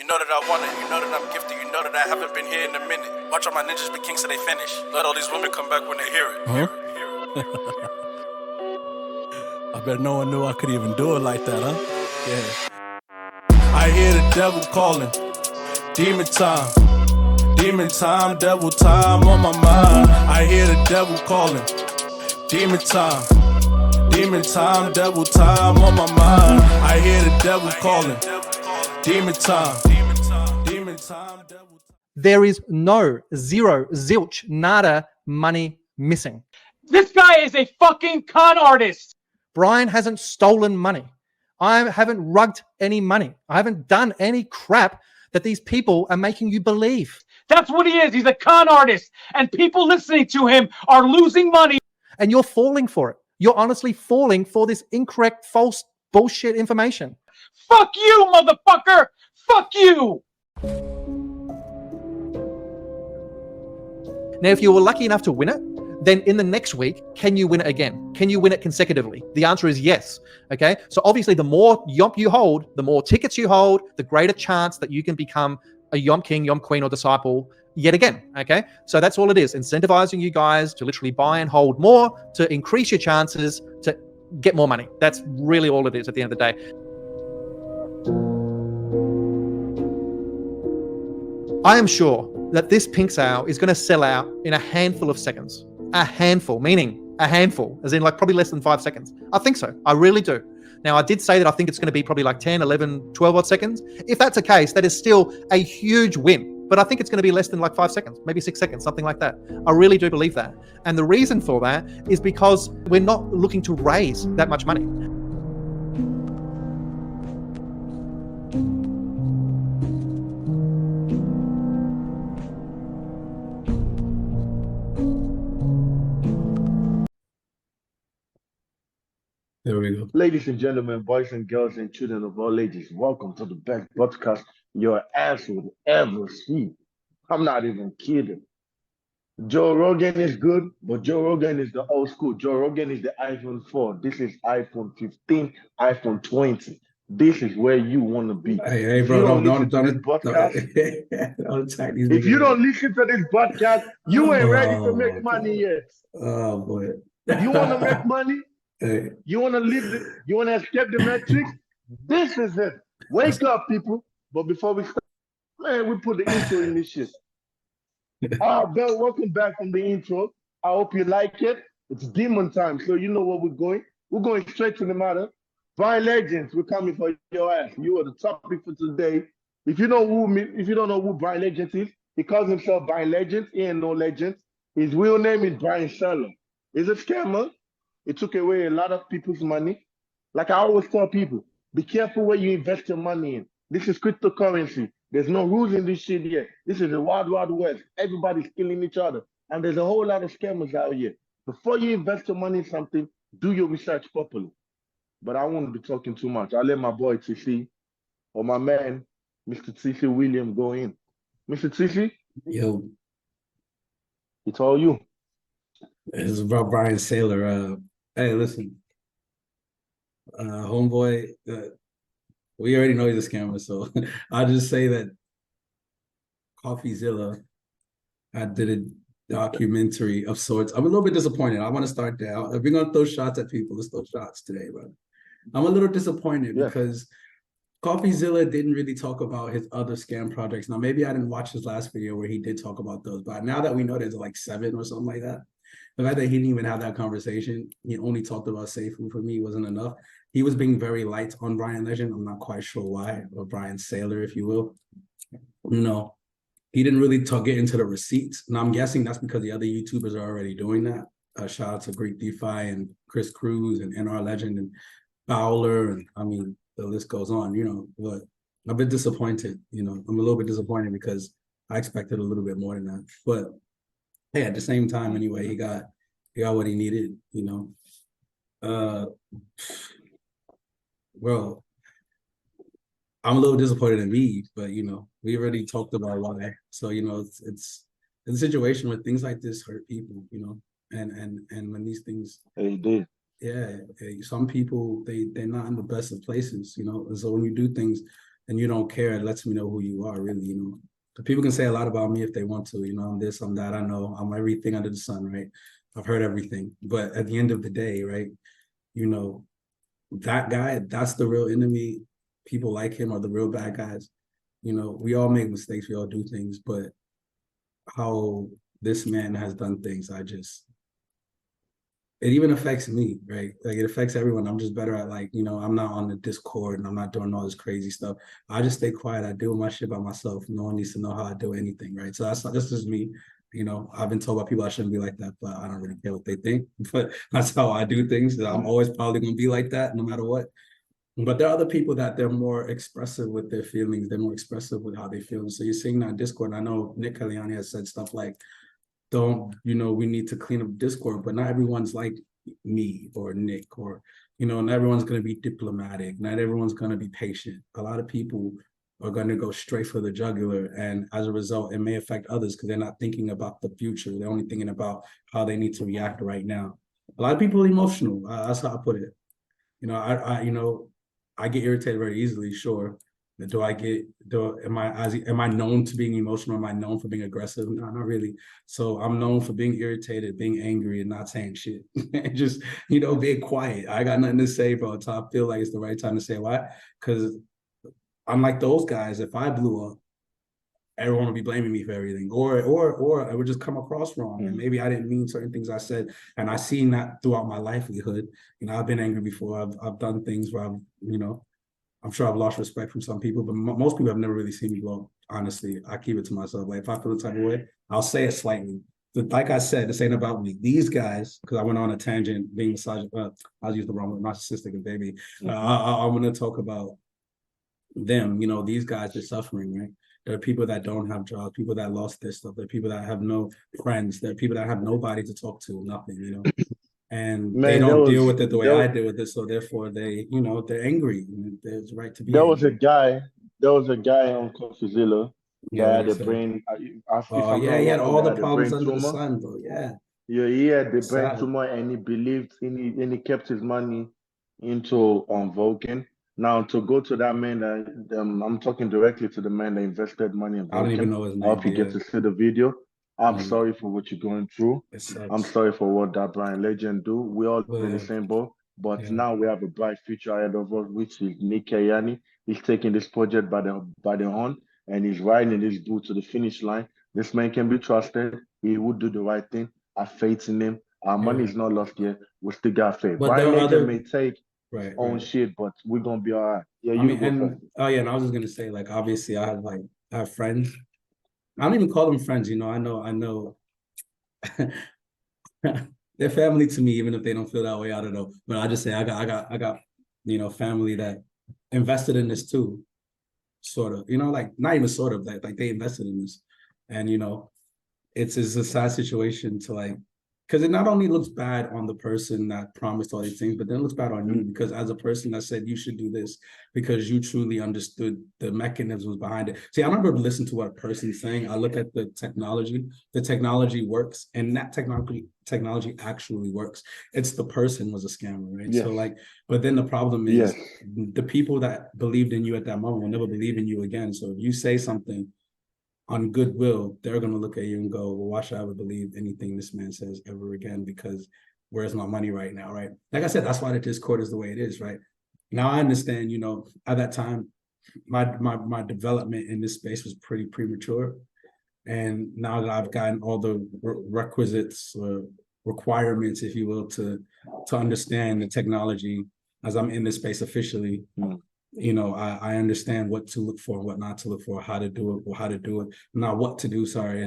know that I want it, you know that I'm gifted, you know that I haven't been here in a minute. Watch all my ninjas be kings till they finish. Let all these women come back when they hear it. I bet no one knew I could even do it like that, huh? Yeah. I hear the devil calling. Demon time, devil time on my mind. I hear the devil calling. Demon time, devil time on my mind. I hear the devil calling. Demon time, devil time. There is no, zero, zilch, nada money missing. This guy is a fucking con artist. Bryan hasn't stolen money. I haven't rugged any money. I haven't done any crap that these people are making you believe. That's what he is. He's a con artist. And people listening to him are losing money. And you're falling for it. You're honestly falling for this incorrect, false, bullshit information. Fuck you, motherfucker! Fuck you! Now, if you were lucky enough to win it, then in the next week, can you win it again? Can you win it consecutively? The answer is yes. Okay. So obviously, the more Yomp you hold, the more tickets you hold, the greater chance that you can become a Yomp King, Yomp Queen, or disciple yet again. Okay. So that's all it is. Incentivizing you guys to literally buy and hold more to increase your chances to get more money. That's really all it is at the end of the day. I am sure that this pink sale is going to sell out in a handful of seconds. A handful, meaning a handful, as in like probably less than 5 seconds. I think so. I really do. Now, I did say that I think it's going to be probably like 10, 11, 12 odd seconds. If that's the case, that is still a huge win. But I think it's going to be less than like 5 seconds, maybe 6 seconds, something like that. I really do believe that. And the reason for that is because we're not looking to raise that much money. There we go. Ladies and gentlemen, boys and girls, and children of all ages, welcome to the best podcast your ass would ever see. I'm not even kidding. Joe Rogan is good, but Joe Rogan is the old school. Joe Rogan is the iPhone 4. This is iPhone 15, iPhone 20. This is where you want to be. Hey, bro, don't If you don't listen to this podcast, you ain't ready to make money yet. Oh, boy. You want to make money? Hey. You want to you want to escape the matrix? This is it. Wake up, people. But before we start, man, we put the intro in this shit. Bill, welcome back from the intro. I hope you like it. It's demon time, so you know where we're going. We're going straight to the matter. Bryan Legends, we're coming for your ass. You are the topic for today. If you don't know who Bryan Legends is, he calls himself Bryan Legends. He ain't no legend. His real name is Bryan Seiler. He's a scammer. It took away a lot of people's money. Like I always tell people, be careful where you invest your money in. This is cryptocurrency. There's no rules in this shit yet. This is the wild, wild west. Everybody's killing each other. And there's a whole lot of scammers out here. Before you invest your money in something, do your research properly. But I won't be talking too much. I'll let my boy TC or my man, Mr. TC William, go in. Mr. TC? Yo. It's all you. This is about Bryan Seiler. Hey, listen, homeboy, we already know he's a scammer, so I'll just say that CoffeeZilla, I did a documentary of sorts. I'm a little bit disappointed. I want to start there. If we're going to throw shots at people, let's throw shots today, but I'm a little disappointed because CoffeeZilla didn't really talk about his other scam projects. Now, maybe I didn't watch his last video where he did talk about those, but now that we know there's like 7 or something like that, the fact that he didn't even have that conversation, he only talked about safe food, for me wasn't enough. He was being very light on Bryan Legend. I'm not quite sure why, or Bryan Seiler, if you will. You know, he didn't really get into the receipts. And I'm guessing that's because the other YouTubers are already doing that. Shout out to Greek DeFi and Chris Cruz and NR Legend and Fowler. And I mean, the list goes on, you know, but I'm a bit disappointed. You know, I'm a little bit disappointed because I expected a little bit more than that. But hey, at the same time, anyway, he got what he needed, you know. Well, I'm a little disappointed in me, but you know, we already talked about why. So, you know, it's a situation where things like this hurt people, you know, and when these things some people they're not in the best of places, you know. And so when you do things and you don't care, it lets me know who you are, really, People can say a lot about me if they want to, I'm this, I'm that, I know, I'm everything under the sun, right? I've heard everything. But at the end of the day, right, that guy, that's the real enemy. People like him are the real bad guys. We all make mistakes, we all do things, but how this man has done things, it even affects me, right? Like it affects everyone. I'm just better at I'm not on the Discord and I'm not doing all this crazy stuff. I just stay quiet. I do my shit by myself. No one needs to know how I do anything, right? So that's just me. I've been told by people I shouldn't be like that, but I don't really care what they think. But that's how I do things. I'm always probably gonna be like that no matter what. But there are other people that they're more expressive with their feelings. They're more expressive with how they feel. So you're seeing that Discord. And I know Nick Caliani has said stuff like, we need to clean up Discord, but not everyone's like me or Nick or, not everyone's going to be diplomatic. Not everyone's going to be patient. A lot of people are going to go straight for the jugular. And as a result, it may affect others because they're not thinking about the future. They're only thinking about how they need to react right now. A lot of people are emotional. That's how I put it. I get irritated very easily, sure. Am I known to being emotional? Am I known for being aggressive? No, not really. So I'm known for being irritated, being angry, and not saying shit. Just, being quiet. I got nothing to say, bro. So I feel like it's the right time to say why. Because I'm like those guys, if I blew up, everyone would be blaming me for everything. Or it would just come across wrong. And maybe I didn't mean certain things I said. And I've seen that throughout my livelihood. I've been angry before. I've done things where I'm sure I've lost respect from some people, but most people have never really seen me blow up. Honestly, I keep it to myself. Like if I feel the type of way, I'll say it slightly. But like I said, this ain't about me. These guys, because I went on a tangent, being I'll use the wrong word, narcissistic and baby. I'm going to talk about them. These guys are suffering, right? There are people that don't have jobs, people that lost their stuff. There are people that have no friends. There are people that have nobody to talk to, nothing, and Man, they don't deal with it the way I deal with it. So therefore they, they're angry. There's right to be there angry. there was a guy on Confuzzilla Yeah, that what had he a said. brain, if Oh I'm yeah, not he had wrong, all he the had a problems brain under the tumor. sun, bro. Yeah. Yeah, he had the brain Sad. tumor, and he believed and he kept his money into Vulcan. Now to go to that man, I'm talking directly to the man that invested money in I don't even Vulcan. know his I name, hope but you get yeah. to see the video. I'm sorry for what you're going through. It I'm sucks. sorry for what that Bryan Legend do. We all But in the same boat, but yeah. now we have a bright future ahead of us, which is Nick Kayani. He's taking this project by the horn, and he's riding his boot to the finish line. This man can be trusted. He would do the right thing. I have faith in him. Our money Yeah. is not lost yet. We still got faith. But there Bryan are Legend other may take his own right. shit, but we're gonna be all right. Yeah, I you mean, go first. and oh yeah, and I was just gonna say, like, obviously I have friends. I don't even call them friends, I know they're family to me, even if they don't feel that way. I don't know. But I just say I got family that invested in this too, sort of. Like not even sort of, like they invested in this. And it's a sad situation to because it not only looks bad on the person that promised all these things, but then it looks bad on you because as a person that said you should do this because you truly understood the mechanisms behind it. See, I never listen to what a person's saying. I look at the technology. The technology works, and that technology actually works. It's the person was a scammer, right? Yes. So but then the problem is Yes. the people that believed in you at that moment will never believe in you again. So if you say something on goodwill, they're going to look at you and go, well, why should I ever believe anything this man says ever again? Because where's my money right now, right? Like I said, that's why the Discord is the way it is, right? Now I understand, at that time, my development in this space was pretty premature. And now that I've gotten all the requisites or requirements, if you will, to understand the technology as I'm in this space officially, I understand what to look for, what not to look for, how to do it, not what to do, sorry.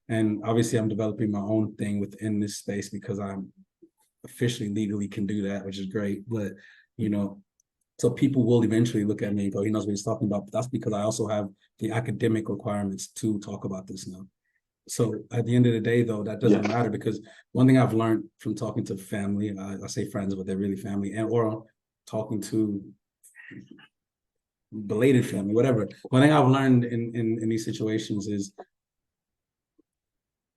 And obviously I'm developing my own thing within this space because I'm officially legally can do that, which is great. But, so people will eventually look at me and go, he knows what he's talking about. But that's because I also have the academic requirements to talk about this now. So at the end of the day, though, that doesn't matter because one thing I've learned from talking to family, I say friends, but they're really family, or talking to belated family, whatever. One thing I've learned in these situations is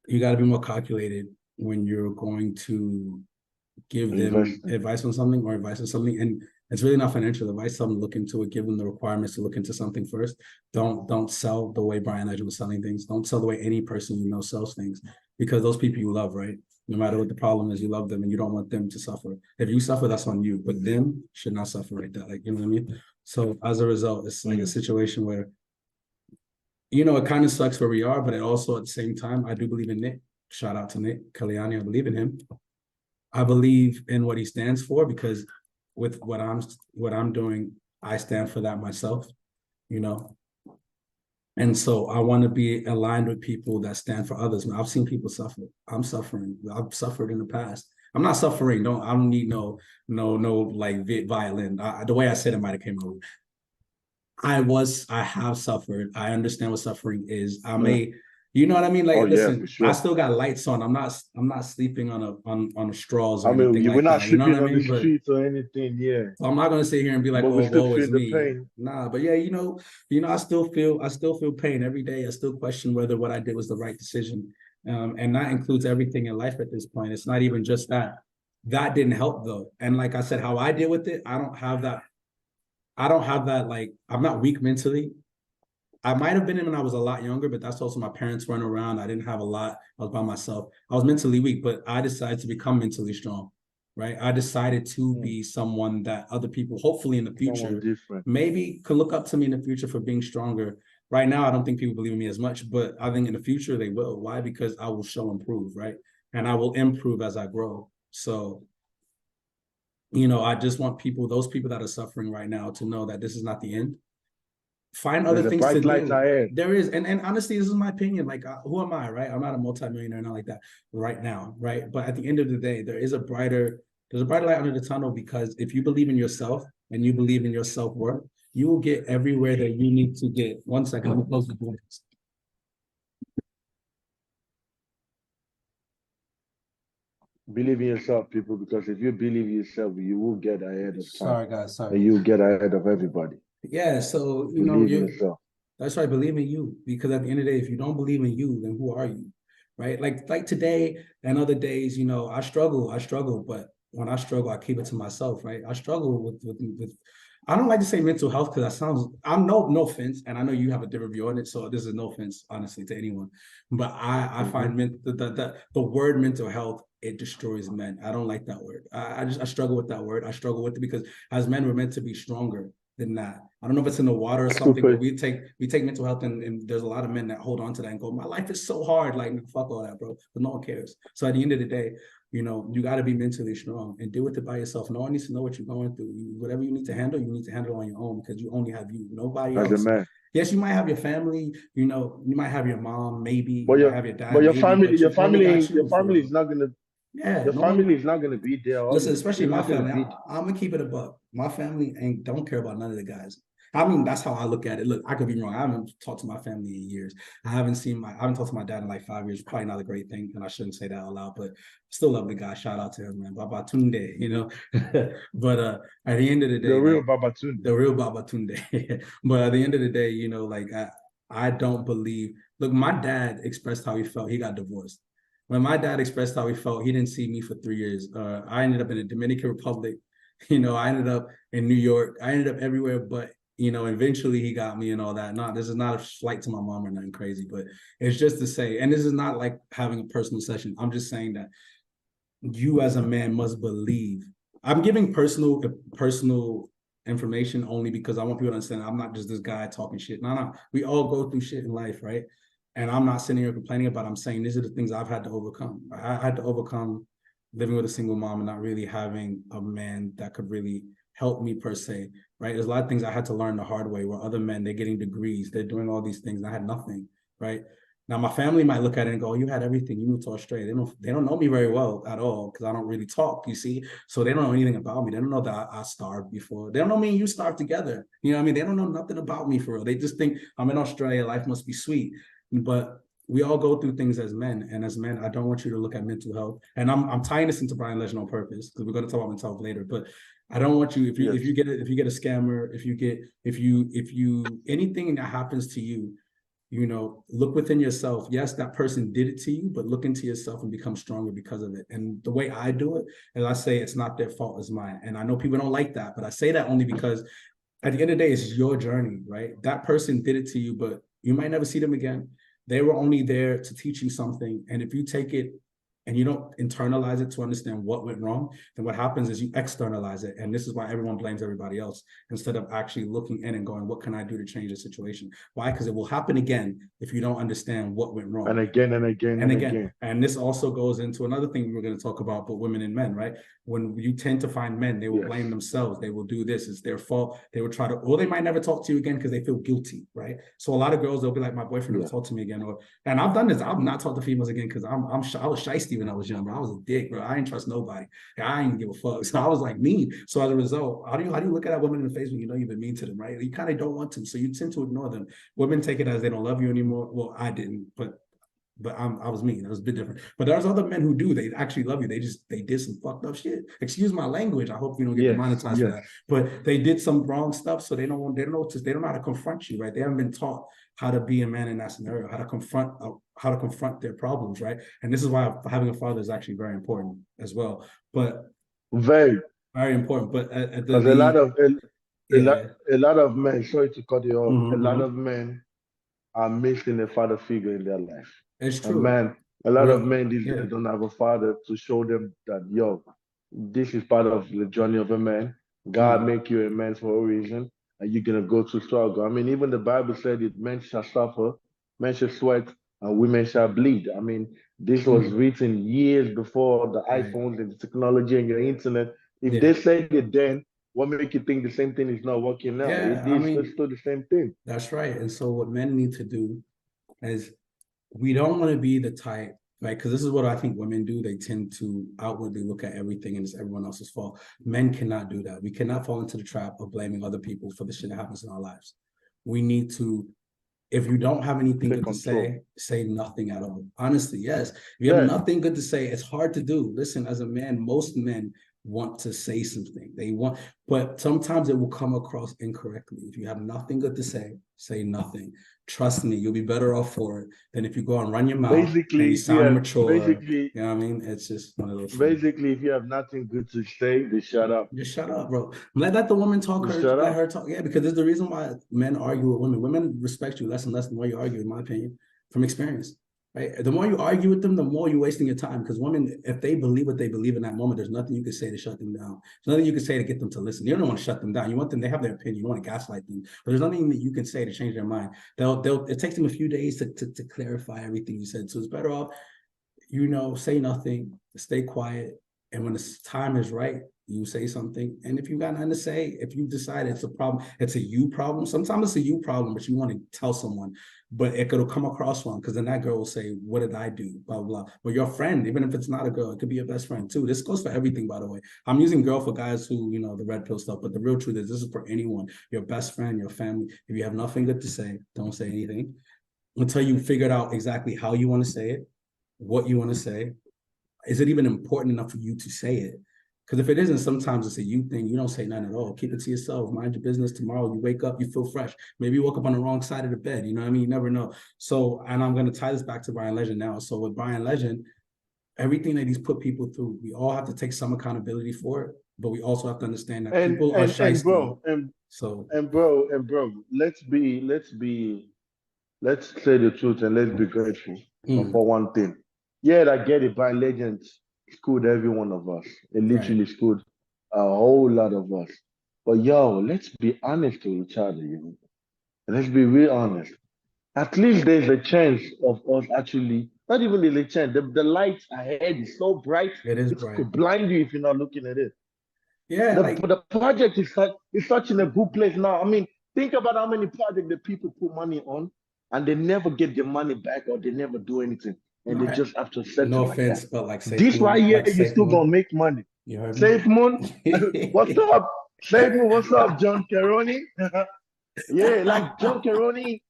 you got to be more calculated when you're going to give them advice on something or advice on something. And It's really not financial advice. Tell them to look into it, give them the requirements to look into something first. Don't sell the way Bryan Legend was selling things. Don't sell the way any person you know sells things, because those people you love, right? No matter what the problem is, you love them and you don't want them to suffer. If you suffer, that's on you, but them should not suffer like that. Like, you know what I mean? So as a result, it's like a situation where, you know, it kind of sucks where we are, but it also at the same time, I do believe in Nick. Shout out to Nick Kaliani. I believe in him. I believe in what he stands for, because with what I'm doing, I stand for that myself, you know. And so I want to be aligned with people that stand for others. I've seen people suffer. I'm suffering. I've suffered in the past. I'm not suffering. I don't need no like violin. The way I said it might have came out. I have suffered. I understand what suffering is. I may, you know what I mean? Like, listen, for sure. I still got lights on. I'm not sleeping on straws or I mean, anything we're like not that. You know sleeping what I on the mean? streets or anything, yeah. So I'm not gonna sit here and be like, But we oh, still woe is feel the me. pain. Nah, but yeah, you know, I still feel pain every day. I still question whether what I did was the right decision. And that includes everything in life at this point. It's not even just that. That didn't help though. And like I said, how I deal with it, I don't have that. Like, I'm not weak mentally. I might have been when I was a lot younger, but that's also my parents weren't around. I didn't have a lot. I was by myself. I was mentally weak, but I decided to become mentally strong, right? I decided to be someone that other people, hopefully in the future, maybe could look up to me in the future for being stronger. Right now, I don't think people believe in me as much, but I think in the future they will. Why? Because I will show improve, right? And I will improve as I grow. So, you know, I just want those people that are suffering right now, to know that this is not the end. Find other things to do. There is, and honestly, this is my opinion. Like, who am I, right? I'm not a multimillionaire, not like that right now, right? But at the end of the day, there's a brighter light under the tunnel, because if you believe in yourself and you believe in your self-worth, you will get everywhere that you need to get. 1 second, let me close the door. Believe in yourself, people, because if you believe in yourself, you will get ahead of time. Sorry, guys. Sorry. And you'll get ahead of everybody. Yeah, so, you know, that's right, believe in you. Because at the end of the day, if you don't believe in you, then who are you, right? Like today and other days, you know, I struggle, but when I struggle, I keep it to myself, right? I struggle with I don't like to say mental health, because that sounds, I'm no offense, and I know you have a different view on it, so this is no offense, honestly, to anyone. But I find the word mental health, it destroys men. I don't like that word. I struggle with that word. I struggle with it because as men, we're meant to be stronger than that. I don't know if it's in the water or something, but we take mental health, and there's a lot of men that hold on to that and go, my life is so hard. Like, fuck all that, bro. But no one cares. So at the end of the day, you know, you got to be mentally strong and deal with it by yourself. No one needs to know what you're going through. Whatever you need to handle, you need to handle on your own, because you only have you, nobody else. As a man. Yes, you might have your family, you know, you might have your mom, maybe, but you might have your dad. But your maybe, family is not gonna. Yeah, your family is not gonna be there. Listen, especially my family. I'm gonna keep it a buck. My family don't care about none of the guys. I mean, that's how I look at it. Look, I could be wrong. I haven't talked to my family in years. I haven't talked to my dad in like 5 years. Probably not a great thing, and I shouldn't say that out loud, but still love the guy. Shout out to him, man. Babatunde, you know. But at the end of the day, the real Babatunde. But at the end of the day, you know, like I don't believe. Look, my dad expressed how he felt. He got divorced. When my dad expressed how he felt, he didn't see me for 3 years. I ended up in the Dominican Republic. You know, I ended up in New York. I ended up everywhere, but you know, eventually he got me and all that. This is not a slight to my mom or nothing crazy, but it's just to say, and this is not like having a personal session. I'm just saying that you as a man must believe. I'm giving personal information only because I want people to understand I'm not just this guy talking shit. No. We all go through shit in life, right? And I'm not sitting here complaining about it. I'm saying these are the things I've had to overcome. I had to overcome living with a single mom and not really having a man that could really help me per se, right? There's a lot of things I had to learn the hard way, where other men, they're getting degrees, they're doing all these things, and I had nothing, right? Now my family might look at it and go, oh, you had everything, you moved to Australia. They don't know me very well at all, because I don't really talk, you see? So they don't know anything about me. They don't know that I starved before. They don't know me and you starved together. You know what I mean? They don't know nothing about me for real. They just think I'm in Australia, life must be sweet. But we all go through things as men, and as men, I don't want you to look at mental health. And I'm tying this into Bryan Legend on purpose, because we're going to talk about mental health later. But I don't want you, if you get a scammer, if you anything that happens to you, look within yourself. Yes, that person did it to you, but look into yourself and become stronger because of it. And the way I do it is I say it's not their fault, it's mine. And I know people don't like that, but I say that only because at the end of the day, it's your journey, right? That person did it to you, but you might never see them again. They were only there to teach you something. And if you take it and you don't internalize it to understand what went wrong, then what happens is you externalize it. And this is why everyone blames everybody else instead of actually looking in and going, what can I do to change the situation? Why? Because it will happen again if you don't understand what went wrong. And again and again and again. And this also goes into another thing we were going to talk about, but women and men, right? When you tend to find men, they will blame themselves. They will do this. It's their fault. They will try to, or they might never talk to you again because they feel guilty, right? So a lot of girls, they'll be like, my boyfriend will talk to me again. And I've done this. I've not talked to females again because I was shiesty when I was young, bro. I was a dick, bro. I didn't trust nobody. I didn't give a fuck. So I was like mean. So as a result, how do you look at that woman in the face when you know you've been mean to them, right? You kind of don't want to. So you tend to ignore them. Women take it as they don't love you anymore. Well, I didn't, but I was mean. It was a bit different. But there's other men who do. They actually love you. They did some fucked up shit. Excuse my language. I hope you don't get demonetized for that. But they did some wrong stuff, so they don't know how to confront you, right? They haven't been taught how to be a man in that scenario, how to confront their problems, right? And this is why having a father is actually very important as well. But very important. But a lot of men. Sorry to cut you off. A lot of men are missing a father figure in their life. It's true. A lot of men these days don't have a father to show them that, this is part of the journey of a man. God make you a man for a reason, and you're going to go through struggle. I mean, even the Bible said it, men shall suffer, men shall sweat, and women shall bleed. I mean, this was written years before the iPhones and the technology and your internet. If they said it then, what make you think the same thing is not working now? It's still the same thing. That's right. And so what men need to do is, we don't want to be the type, right? Because this is what I think women do. They tend to outwardly look at everything and it's everyone else's fault. Men cannot do that. We cannot fall into the trap of blaming other people for the shit that happens in our lives. We need to, if you don't have anything good to say nothing at all. Honestly, yes. If you have nothing good to say, it's hard to do. Listen, as a man, most men want to say something. But sometimes it will come across incorrectly. If you have nothing good to say nothing. Trust me, you'll be better off for it than if you go and run your mouth and you sound mature. You know what I mean? It's just one of those things. If you have nothing good to say, just shut up. Just shut up, bro. Let the woman talk. Let her talk. Yeah, because there's the reason why men argue with women. Women respect you less and less the more you argue, in my opinion, from experience. Right? The more you argue with them, the more you're wasting your time. Because women, if they believe what they believe in that moment, there's nothing you can say to shut them down. There's nothing you can say to get them to listen. You don't want to shut them down. You want them, they have their opinion. You want to gaslight them. But there's nothing that you can say to change their mind. It takes them a few days to clarify everything you said. So it's better off, say nothing, stay quiet. And when the time is right, you say something. And if you got nothing to say, if you decide it's a problem, it's a you problem. Sometimes it's a you problem, but you want to tell someone. But it could come across wrong because then that girl will say, what did I do? Blah, blah, blah. But your friend, even if it's not a girl, it could be your best friend too. This goes for everything, by the way. I'm using girl for guys who, the red pill stuff. But the real truth is this is for anyone. Your best friend, your family. If you have nothing good to say, don't say anything until you figured out exactly how you want to say it, what you want to say. Is it even important enough for you to say it? Because if it isn't, sometimes it's a you thing. You don't say nothing at all. Keep it to yourself. Mind your business. Tomorrow you wake up, you feel fresh. Maybe you woke up on the wrong side of the bed. You know what I mean? You never know. So, and I'm going to tie this back to Bryan Legend now. So with Bryan Legend, everything that he's put people through, we all have to take some accountability for it. But we also have to understand that people are shiesty. Bro, let's say the truth and let's be grateful for one thing. Yeah, I get it. Bryan Legend schooled every one of us. It literally schooled a whole lot of us. But let's be honest to each other, Let's be real honest. At least there's a chance of us actually, not even there's a chance. The light ahead is so bright. It could blind you if you're not looking at it. Yeah. But the project is such in a good place now. I mean, think about how many projects that people put money on and they never get their money back or they never do anything. And they just have to settle. No offense, but like this right here, you're still gonna make money. You heard me? Safe Moon, what's up? Safe Moon, what's up, John Caroni? Yeah, like John Caroni,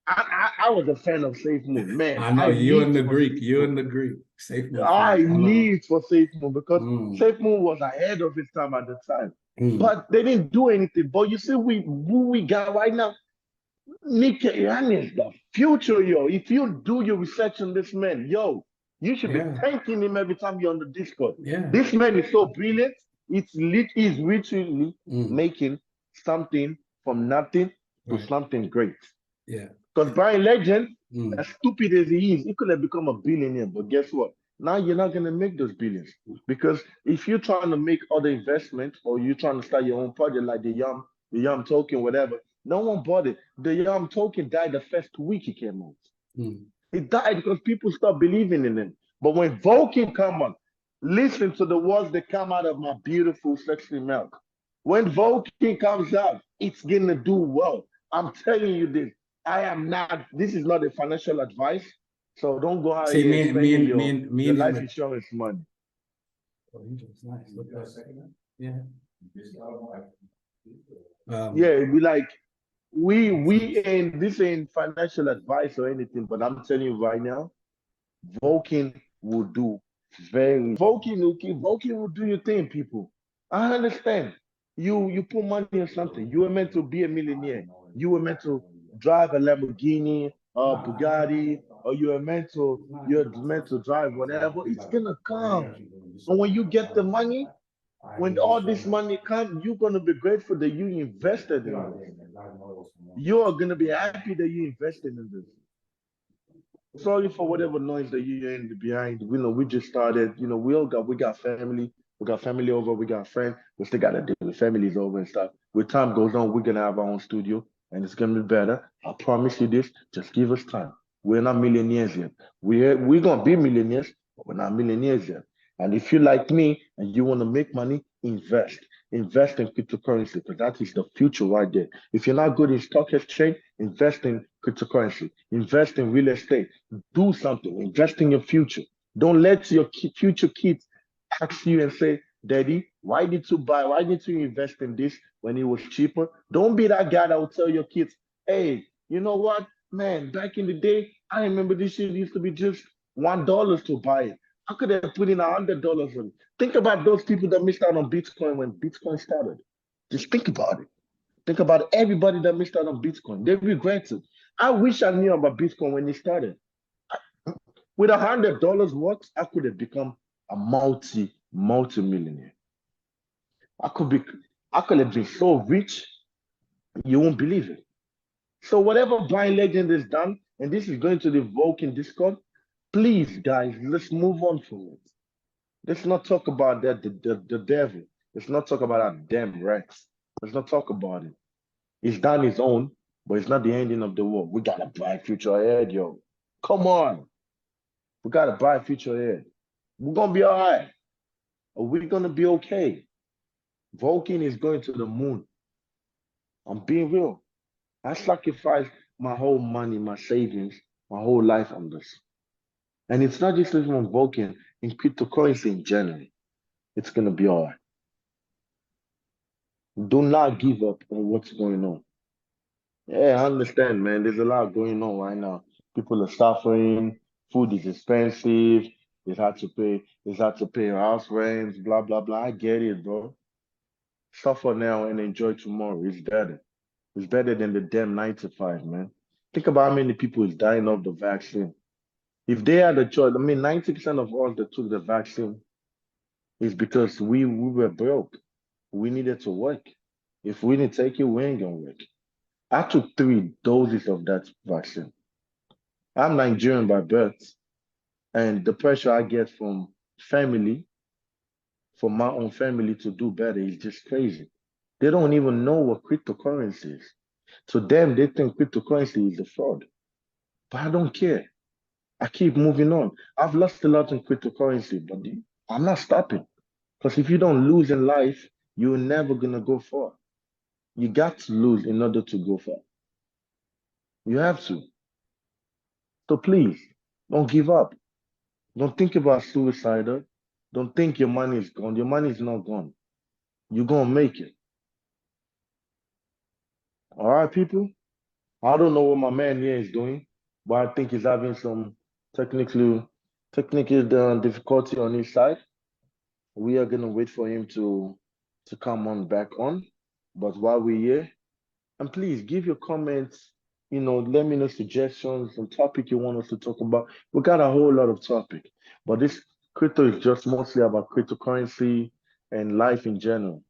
I was a fan of Safe Moon, man. I know you and the Greek. Safe Moon. I lived for Safe Moon because Safe Moon was ahead of its time at the time. But they didn't do anything. But you see, who we got right now. Nikkei is the future, yo. If you do your research on this man, yo, you should be Yeah. thanking him every time you're on the Discord. Yeah. This man is so brilliant. He's literally Mm. making something from nothing to Right. something great. Yeah. Because Bryan Legend, Mm. as stupid as he is, he could have become a billionaire. But guess what? Now you're not gonna make those billions. Because if you're trying to make other investments or you're trying to start your own project like the Yum token, whatever, no one bought it. The Yum token died the first week he came out. Mm. It died because people stopped believing in him. But when Vulcan come on, listen to the words that come out of my beautiful, sexy mouth. When Vulcan comes out, it's gonna do well. I'm telling you this. I am not. This is not a financial advice. So don't go out See, here me spending and your life him. insurance money. Oh, he looks nice. Look at that. Yeah. Yeah, it'd be like we ain't this ain't financial advice or anything, but I'm telling you right now, Vulcan will do Vulcan will do your thing, people. I understand. You put money on something. You were meant to be a millionaire. You were meant to drive a Lamborghini or Bugatti, or you're meant to drive whatever. It's gonna come. And when you get the money, when all this money comes, you're gonna be grateful that you invested in this. You are gonna be happy that you invested in this. Sorry for whatever noise that you hear in the behind. We know we just started. We got family. We got family over. We got friends. We still got to deal with families over and stuff. With time goes on, we're gonna have our own studio, and it's gonna be better. I promise you this. Just give us time. We're not millionaires yet. We're gonna be millionaires, but we're not millionaires yet. And if you like me and you want to make money, invest. Invest in cryptocurrency because that is the future right there. If you're not good in stock exchange, invest in cryptocurrency. Invest in real estate. Do something. Invest in your future. Don't let your future kids ask you and say, Daddy, why did you invest in this when it was cheaper? Don't be that guy that will tell your kids, hey, you know what? Man, back in the day, I remember this shit used to be just $1 to buy it. I could have put in $100 on it. Think about those people that missed out on Bitcoin when Bitcoin started. Just think about it. Think about everybody that missed out on Bitcoin. They regret it. I wish I knew about Bitcoin when it started. With $100 worth, I could have become a multi-millionaire. I could be, I could have been so rich, you won't believe it. So whatever Bryan Legend has done, and this is going to the Vulcan Discord, please, guys, let's move on from it. Let's not talk about that, the devil. Let's not talk about that damn Rex. Let's not talk about it. He's done his own, but it's not the ending of the world. We got a bright future ahead, yo. Come on. We got a bright future ahead. We're going to be all right. We're going to be okay. Vulcan is going to the moon. I'm being real. I sacrificed my whole money, my savings, my whole life on this. And it's not just living on Vulcan, in cryptocurrency in general. It's going to be all right. Do not give up on what's going on. Yeah, I understand, man. There's a lot going on right now. People are suffering. Food is expensive. It's hard to pay house rents, blah, blah, blah. I get it, bro. Suffer now and enjoy tomorrow. It's better. It's better than the damn 9 to 5, man. Think about how many people is dying of the vaccine. If they had a choice, I mean, 90% of us that took the vaccine is because we were broke. We needed to work. If we didn't take it, we ain't gonna work. I took 3 doses of that vaccine. I'm Nigerian by birth, and the pressure I get from family, from my own family to do better is just crazy. They don't even know what cryptocurrency is. To them, they think cryptocurrency is a fraud. But I don't care. I keep moving on. I've lost a lot in cryptocurrency, but I'm not stopping. Because if you don't lose in life, you're never gonna go far. You got to lose in order to go far. You have to. So please, don't give up. Don't think about suicide. Don't think your money is gone. Your money is not gone. You're gonna make it. All right, people? I don't know what my man here is doing, but I think he's having some technical difficulty on his side. We are gonna wait for him to come on back on. But while we're here, and please give your comments Let me know suggestions, some topic you want us to talk about. We got a whole lot of topic, but this crypto is just mostly about cryptocurrency and life in general.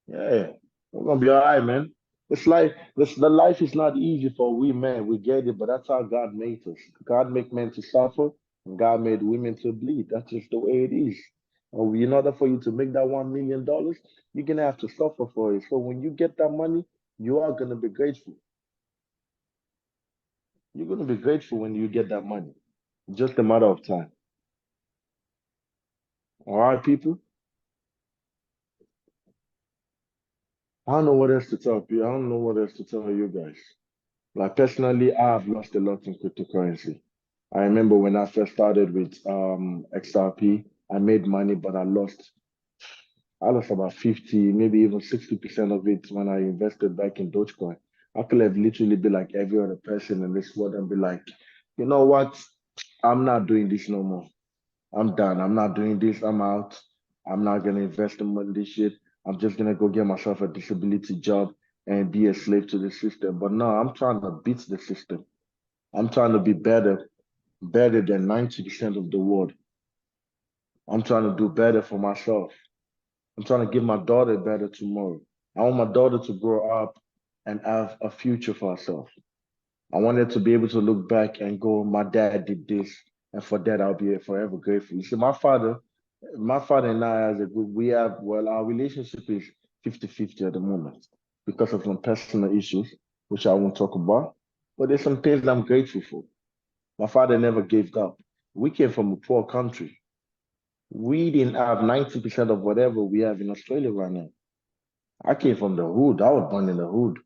Yeah, we're gonna be all right, man. It's like the life is not easy for we men. We get it, but that's how God made us. God made men to suffer, and God made women to bleed. That's just the way it is. And in order for you to make that $1 million, you're gonna have to suffer for it. So when you get that money, you are gonna be grateful. You're gonna be grateful when you get that money. Just a matter of time. All right, people. I don't know what else to tell you. I don't know what else to tell you guys. Like personally, I have lost a lot in cryptocurrency. I remember when I first started with XRP, I made money, but I lost about 50, maybe even 60% of it when I invested back in Dogecoin. I could have literally be like every other person in this world and be like, you know what? I'm not doing this no more. I'm done. I'm not doing this. I'm out. I'm not gonna invest in this shit. I'm just gonna go get myself a disability job and be a slave to the system. But no, I'm trying to beat the system. I'm trying to be better than 90% of the world. I'm trying to do better for myself. I'm trying to give my daughter a better tomorrow. I want my daughter to grow up and have a future for herself. I want her to be able to look back and go, my dad did this, and for that I'll be forever grateful. You see, my father and I, as a group, our relationship is 50-50 at the moment because of some personal issues, which I won't talk about. But there's some things I'm grateful for. My father never gave up. We came from a poor country. We didn't have 90% of whatever we have in Australia right now. I came from the hood. I was born in the hood.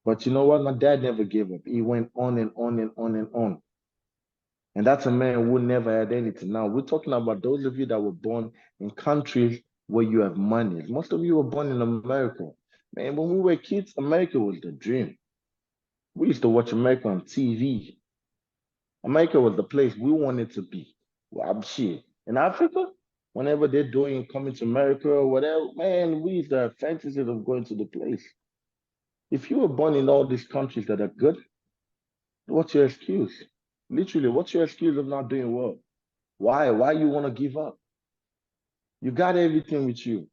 But you know what? My dad never gave up. He went on and on and on and on. And that's a man who never had anything. Now, we're talking about those of you that were born in countries where you have money. Most of you were born in America. Man, when we were kids, America was the dream. We used to watch America on TV. America was the place we wanted to be. Well, I'm shit. In Africa, whenever they're doing coming to America or whatever, man, we used to have fantasies of going to the place. If you were born in all these countries that are good, what's your excuse? Literally, what's your excuse of not doing well? Why? Why you want to give up? You got everything with you.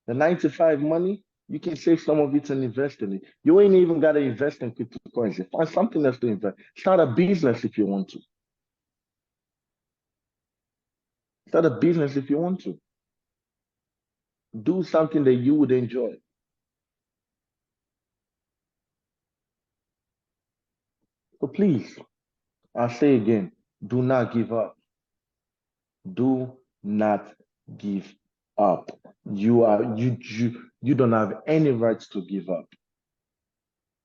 The 95 money, you can save some of it and invest in it. You ain't even got to invest in cryptocurrency. Find something else to invest. Start a business if you want to. Start a business if you want to. Do something that you would enjoy. So please, I say again, do not give up. Do not give up. You don't have any rights to give up.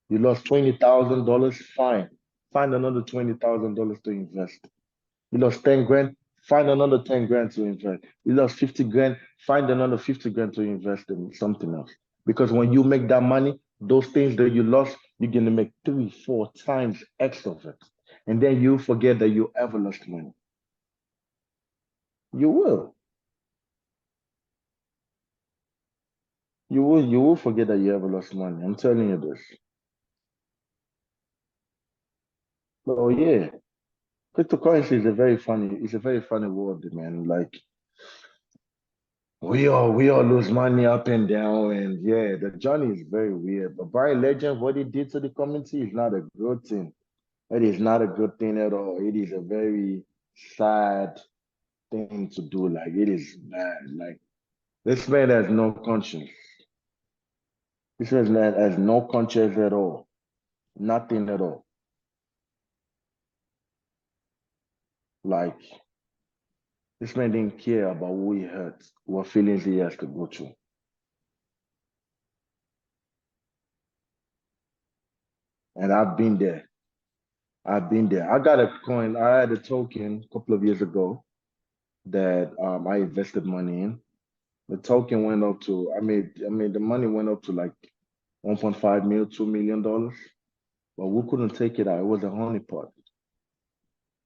You lost $20,000, fine. Find another $20,000 to invest. You lost 10 grand, find another 10 grand to invest. You lost 50 grand, find another 50 grand to invest in something else. Because when you make that money, those things that you lost, you're gonna make 3-4 times X of it. And then you forget that you ever lost money. You will. You will forget that you ever lost money. I'm telling you this. So yeah, cryptocurrency is a very funny world, man. Like we all lose money up and down, and yeah, the journey is very weird. But Bryan Legend, what he did to the community is not a good thing. It is not a good thing at all. It is a very sad thing to do. Like it is bad. Like this man has no conscience. This man has no conscience at all. Nothing at all. Like this man didn't care about who he hurt, what feelings he has to go through. And I've been there. I've been there. I got a coin. I had a token a couple of years ago that I invested money in. The token went up to, the money went up to like 1.5 mil, $2 million, but we couldn't take it out. It was a honeypot.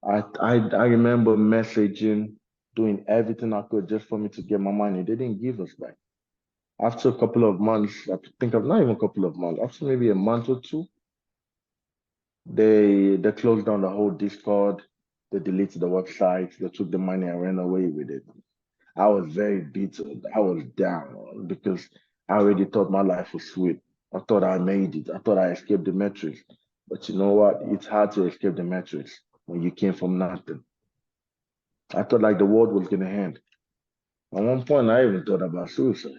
I remember messaging, doing everything I could just for me to get my money. They didn't give us back. After a couple of months, I think of not even a couple of months, after maybe a month or two, they closed down the whole Discord. They deleted the website. They took the money and ran away with it. I was very bitter. I was down because I already thought my life was sweet. I thought I made it. I thought I escaped the matrix. But you know what? It's hard to escape the matrix when you came from nothing. I thought like the world was gonna end. At one point, I even thought about suicide.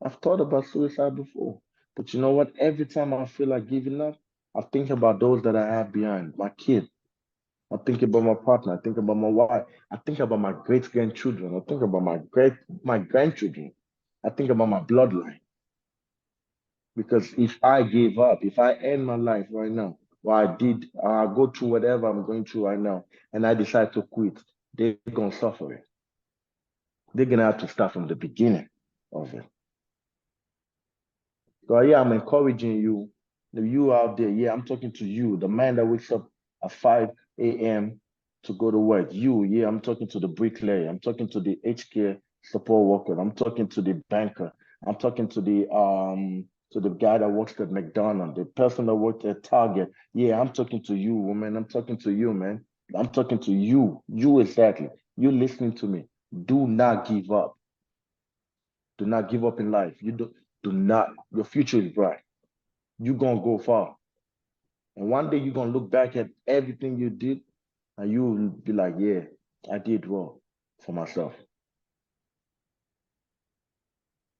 I've thought about suicide before. But you know what? Every time I feel like giving up, I think about those that I have behind, my kid. I think about my partner. I think about my wife. I think about my great grandchildren. I think about my grandchildren. I think about my bloodline. Because if I gave up, if I end my life right now, or I go through whatever I'm going through right now, and I decide to quit, they're gonna suffer it. They're gonna have to start from the beginning of it. So yeah, I'm encouraging you, you out there. Yeah, I'm talking to you, the man that wakes up at 5 a.m. to go to work. You, yeah, I'm talking to the bricklayer. I'm talking to the HK support worker. I'm talking to the banker. I'm talking to the guy that works at McDonald's, the person that works at Target. Yeah, I'm talking to you, woman. I'm talking to you, man. I'm talking to you. You exactly. You listening to me. Do not give up. Do not give up in life. Do not, your future is bright. You're gonna go far. And one day you're gonna look back at everything you did and you'll be like, yeah, I did well for myself.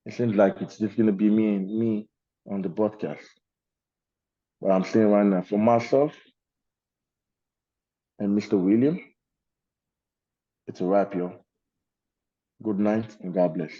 It seems like it's just gonna be me on the podcast. But I'm saying right now, for myself and Mr. William, it's a wrap, yo. Good night and God bless.